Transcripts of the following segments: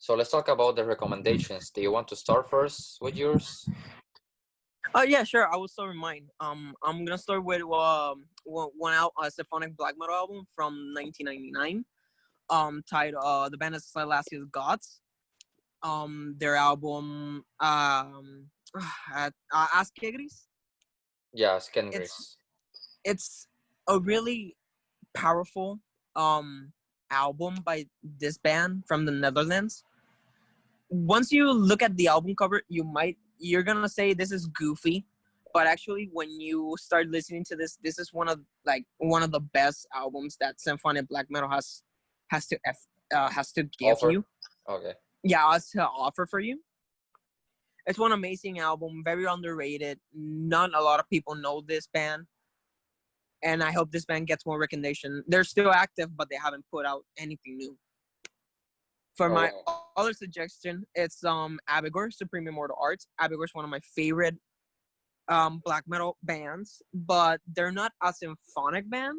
So let's talk about the recommendations. Do you want to start first with yours? Yeah, sure. I will start with mine. I'm gonna start with one out symphonic black metal album from 1999. Titled the band is Celestia's Gods. Their album As Kegris. Yeah, It's Skengris. it's a really powerful album by this band from the Netherlands. Once you look at the album cover, you're gonna say this is goofy, but actually, when you start listening to this is one of the best albums that symphonic black metal has to has to give Offer. you. Okay. Yeah, has to offer for you. It's one amazing album, very underrated. Not a lot of people know this band, and I hope this band gets more recognition. They're still active, but they haven't put out anything new. For Oh my wow. other suggestion, it's Abigor, Supreme Immortal Arts. Abigor is one of my favorite black metal bands, but they're not a symphonic band.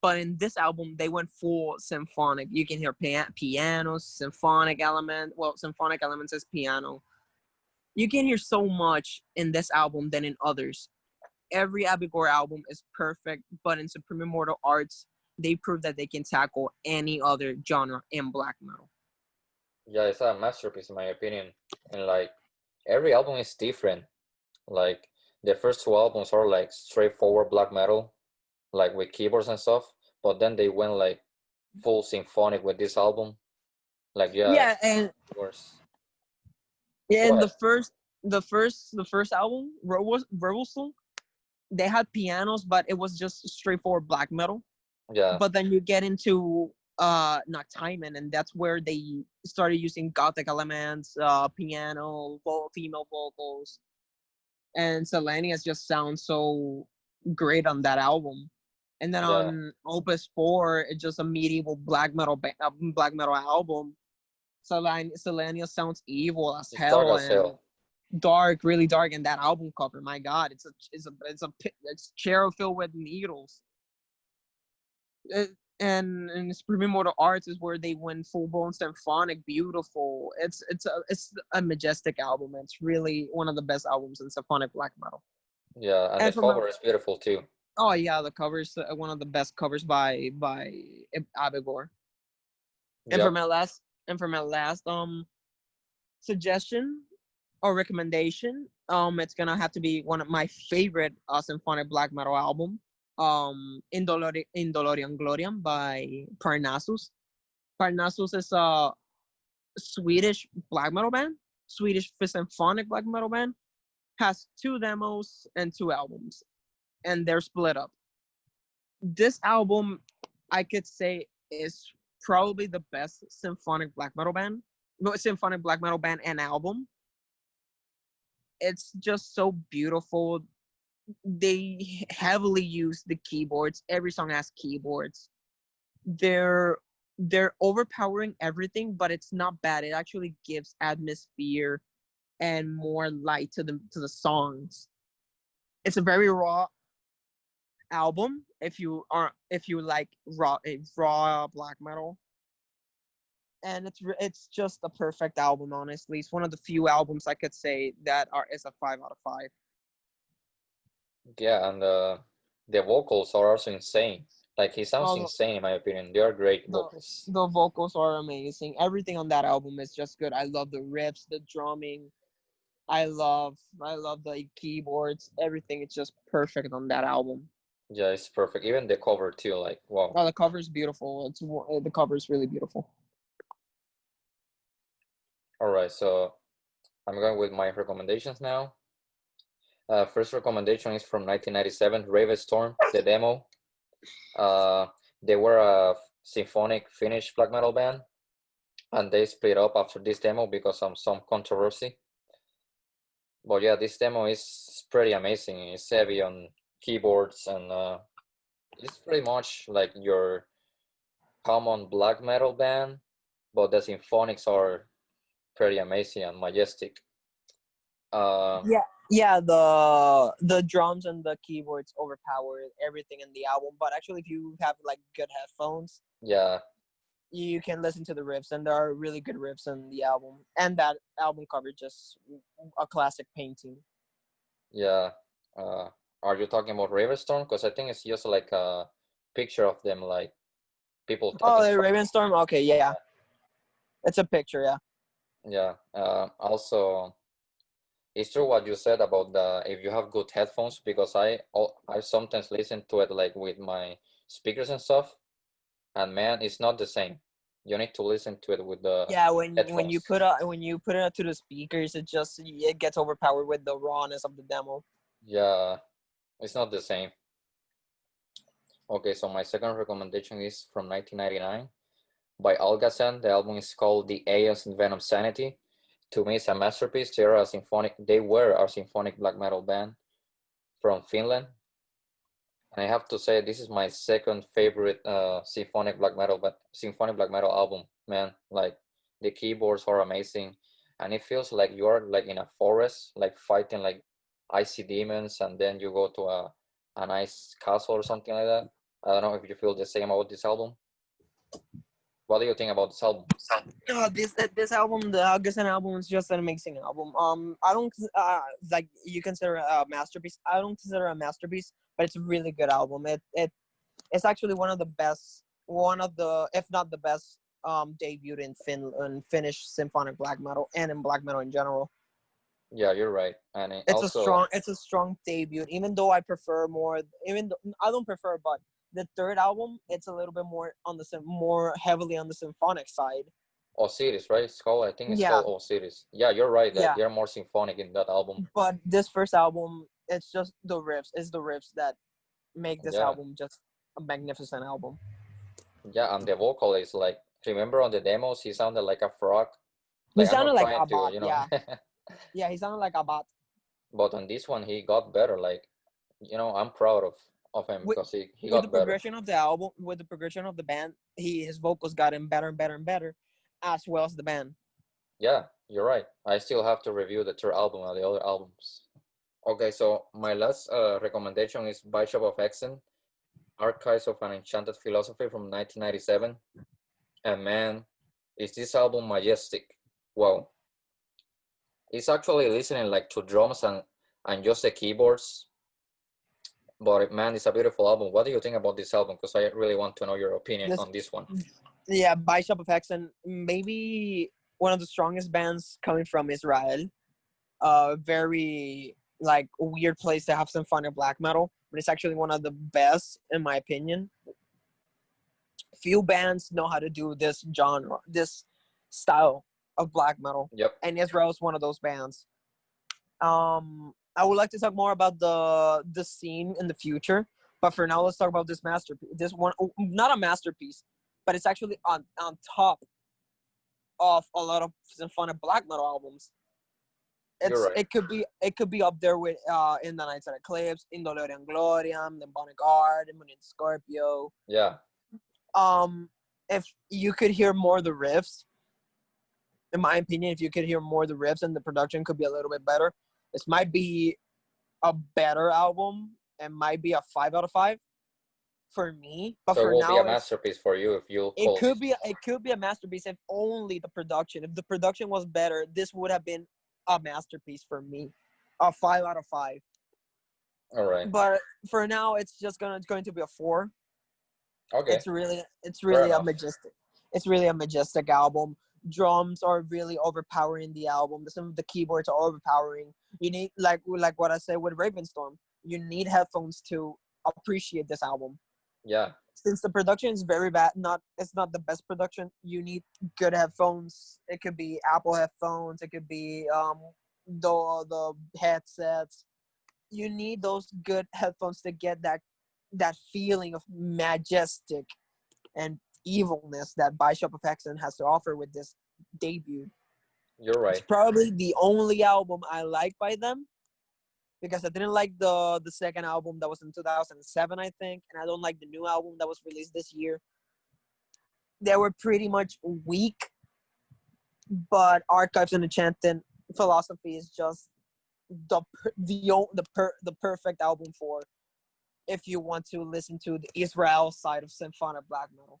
But in this album, they went full symphonic. You can hear pianos, symphonic element. Well, symphonic elements is piano. You can hear so much in this album than in others. Every Abigor album is perfect, but in Supreme Immortal Arts, they prove that they can tackle any other genre in black metal. Yeah, it's a masterpiece in my opinion. And like every album is different. Like the first two albums are like straightforward black metal, like with keyboards and stuff. But then they went like full symphonic with this album. Like yeah, Yeah, and of course. yeah, Go and ahead. the first album, Revolution, they had pianos, but it was just straightforward black metal. Yeah, But then you get into Noctimon, and that's where they started using gothic elements, piano, female vocals, and Selenius just sounds so great on that album. And then yeah. on Opus 4, it's just a medieval black metal album. Selenius sounds evil as It's dark hell as and hell. dark, really dark. And that album cover, my God, it's chair filled with needles. It, and Supreme Immortal Arts is where they went full blown symphonic, beautiful. It's a majestic album. It's really one of the best albums in symphonic black metal. Yeah, and the And for my cover is beautiful too. oh yeah, the covers one of the best covers by Abigor. And for Yep. my last suggestion or recommendation, it's gonna have to be one of my favorite symphonic black metal album, Indolorium Gloriam by Parnassus. Parnassus is a Swedish black metal band, Swedish symphonic black metal band, has two demos and two albums, and they're split up. This album, I could say, is probably the best symphonic black metal band and album. It's just so beautiful. They heavily use the keyboards. Every song has keyboards. They're they're overpowering everything, but it's not bad. It actually gives atmosphere and more light to the songs. It's a very raw album if you like raw black metal, and it's just a perfect album. Honestly, it's one of the few albums I could say that are is a 5 out of 5. Yeah, and the vocals are also insane. Like he sounds Oh, insane in my opinion. They are great the vocals. the vocals are amazing. Everything on that album is just good. I love the riffs, the drumming. I love the keyboards. Everything is just perfect on that album. Yeah, it's perfect. Even the cover too. Like wow. Oh, the cover is beautiful. The cover is really beautiful. All right, so I'm going with my recommendations now. First recommendation is from 1997, Raven Storm, the demo. Uh, they were a symphonic Finnish black metal band, and they split up after this demo because of some controversy. But yeah, this demo is pretty amazing. It's heavy on keyboards, and it's pretty much like your common black metal band, but the symphonics are pretty amazing and majestic. Uh, Yeah, the drums and the keyboards overpower everything in the album. But actually, if you have like good headphones, yeah, you can listen to the riffs, and there are really good riffs in the album. And that album cover just a classic painting. Yeah. Uh, are you talking about Ravenstorm? Because I think it's just like a picture of them, like people Oh, talking. the Ravenstorm. Okay, yeah, it's a picture. Yeah. Yeah. Also, it's true what you said about the if you have good headphones, because I sometimes listen to it like with my speakers and stuff, and man, it's not the same. You need to listen to it with the Yeah, when you headphones. put it to the speakers, it gets overpowered with the rawness of the demo. Yeah, it's not the same. Okay, so my second recommendation is from 1999 by Algazan. The album is called The Aeons in Venom Sanity. To me, it's a masterpiece. They were a symphonic black metal band from Finland. And I have to say, this is my second favorite symphonic black metal album. Man, like the keyboards are amazing, and it feels like you're like in a forest, like fighting like icy demons, and then you go to a nice castle or something like that. I don't know if you feel the same about this album. What do you think about this album? This album, the Augustin album, is just an amazing album. I don't like you consider a masterpiece. I don't consider it a masterpiece, but it's a really good album. It's actually one of the best, one of the, if not the best, debut in Finnish symphonic black metal and in black metal in general. Yeah, you're right, and It's a strong debut. Even though I prefer more, even though I don't prefer, but the third album, it's a little bit more on the more heavily on the symphonic side. Osiris, right? I think it's Yeah, called Osiris. Yeah, you're right. That yeah. they're more symphonic in that album. But this first album, it's just the riffs. It's the riffs that make this Yeah, album just a magnificent album. yeah, and the vocal is like. Remember on the demos, he sounded like a frog. He Like I'm sounded not like trying to, Abad, yeah. Yeah, he sounded like Abad. but on this one he got better. Like, I'm proud of him With because he with the got better. progression of the album, with the progression of the band, his vocals gotten better and better and better, as well as the band. Yeah, you're right. I still have to review the third album and the other albums. Okay, so my last recommendation is Bishop of Exen, Archives of an Enchanted Philosophy from 1997. And man, is this album majestic? Wow. It's actually listening like to drums and just the keyboards. But man, it's a beautiful album. What do you think about this album? Because I really want to know your opinion This, on this one. yeah, Bishop of Hexen, maybe one of the strongest bands coming from Israel. Very like weird place to have symphonic black metal, but it's actually one of the best in my opinion. Few bands know how to do this genre, this style of black metal, Yep. and Israel is one of those bands. I would like to talk more about the scene in the future, but for now, let's talk about this masterpiece. This one, not a masterpiece, but it's actually on top of a lot of symphonic black metal albums. You're right. It could be up there with In the Nights of Eclipse, In Dolorium Gloriam, The Bonic Art, Imminent Scorpio. Yeah. If you could hear more of the riffs, in my opinion, if you could hear more of the riffs and the production could be a little bit better, this might be a better album and might be a 5 out of 5 for me. But So it for will be now, a masterpiece for you if you it call could be a masterpiece if only the production. If the production was better, this would have been a masterpiece for me, a 5 out of 5. All right. But for now, it's going to be a 4. Okay. It's Fair really a enough. majestic. It's really a majestic album. Drums are really overpowering the album. Some of the keyboards are overpowering. You need like what I said with Ravenstorm. You need headphones to appreciate this album. Yeah. Since the production is very bad, it's not the best production. You need good headphones. It could be Apple headphones. It could be the headsets. You need those good headphones to get that feeling of majestic and evilness that Bishop of Hexen has to offer with this debut. You're It's right. probably the only album I like by them because I didn't like the second album that was in 2007, I think, and I don't like the new album that was released this year. They were pretty much weak, but Archives and Enchanted Philosophy is just the perfect album for if you want to listen to the Israel side of symphonic black metal.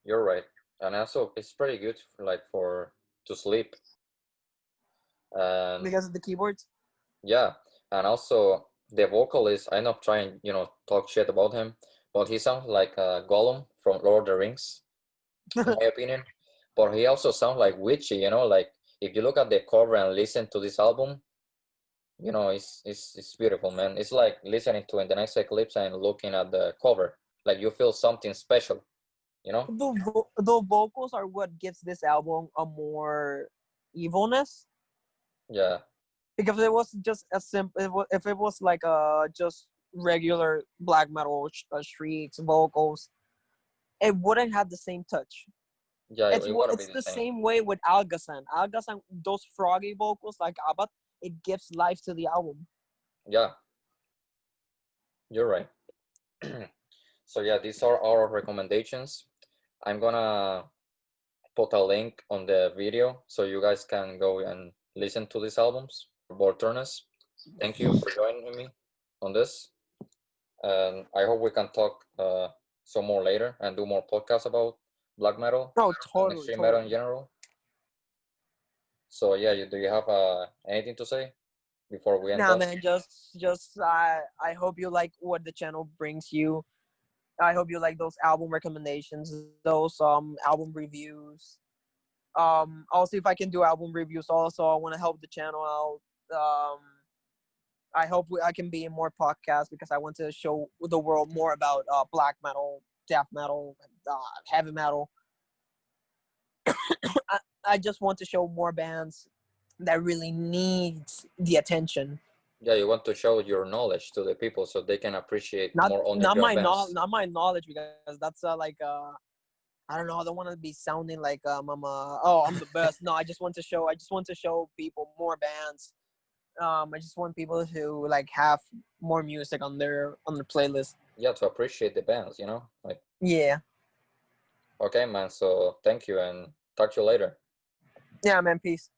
You're right. and also it's pretty good for, like for to sleep. And because of the keyboards. yeah, and also the vocalist, I'm not trying, talk shit about him, but he sounds like Gollum from Lord of the Rings, in my opinion. But he also sounds like witchy, like if you look at the cover and listen to this album, it's beautiful, man. It's like listening to In the Next Eclipse and looking at the cover, like you feel something special, you know? The vocals are what gives this album a more evilness. Yeah, Because if it was just a simple, if it was like just regular black metal shrieks vocals, it wouldn't have the same touch. yeah, it wouldn't be It's the the same. same way with Algasan. Algasan, those froggy vocals like Abbat, it gives life to the album. Yeah, you're right. So yeah, these are our recommendations. I'm gonna put a link on the video so you guys can go and listen to these albums. Volturnus, thank you for joining me on this, and I hope we can talk some more later and do more podcasts about black metal No, and totally, extreme metal in totally. general. So yeah, do you have anything to say before we end Nah, up? man, just I hope you like what the channel brings you. I hope you like those album recommendations, those album reviews. I'll see if I can do album reviews. Also, I want to help the channel out. I hope I can be in more podcasts because I want to show the world more about black metal, death metal, heavy metal. I just want to show more bands that really needs the attention. Yeah, you want to show your knowledge to the people so they can appreciate Not more not underground my bands. not my knowledge because that's I don't know. I don't want to be sounding like I'm the best. No, I just want to show people more bands. I just want people to like have more music on their playlist. Yeah, to appreciate the bands, like. Yeah, Okay, man. So thank you and talk to you later. yeah, man. Peace.